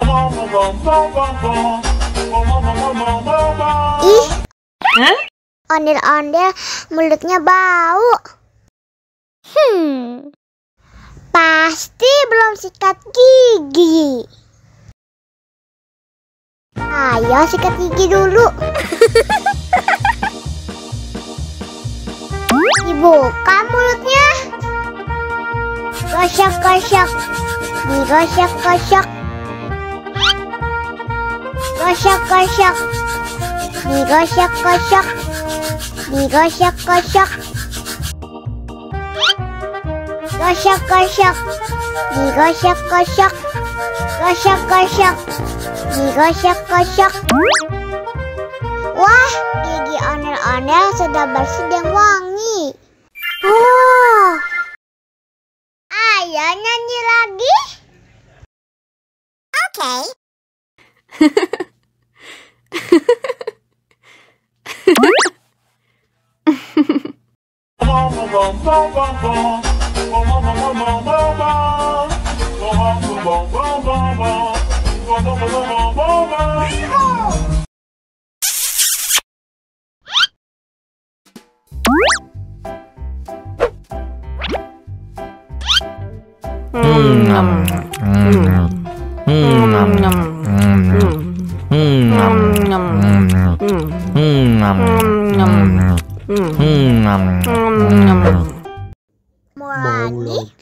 Ih, ondel-ondel mulutnya bau. Pasti belum sikat gigi. Ayo sikat gigi dulu. Dibuka mulutnya. Gosok-gosok. Digosok-gosok. Gosok-gosok. Digosok-gosok. Digosok-gosok. Gosok-gosok. Digosok-gosok. Gosok-gosok. Digosok-gosok. Wah, gigi ondel-ondel sudah bersih dan wangi. Oh, ayo nyanyi lagi. Oke. Mau lagi.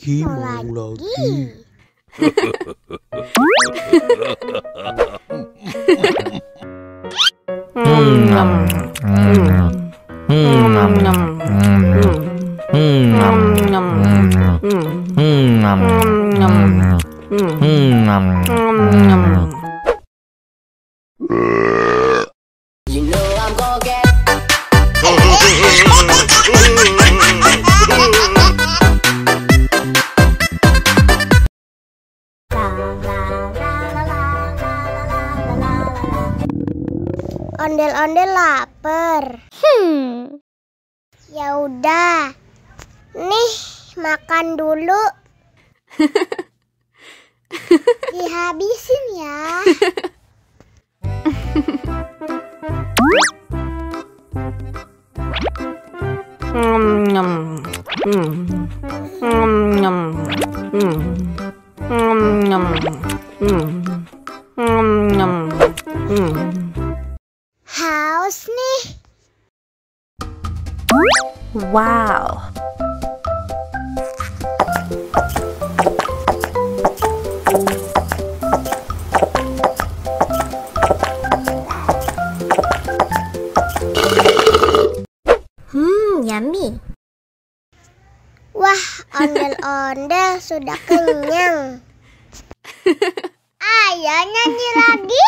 Ondel-ondel lapar. Ya udah. Nih, makan dulu. Dihabisin ya. Haus nih. Wow. Yummy. Wah, ondel-ondel sudah kenyang. Ayo nyanyi lagi.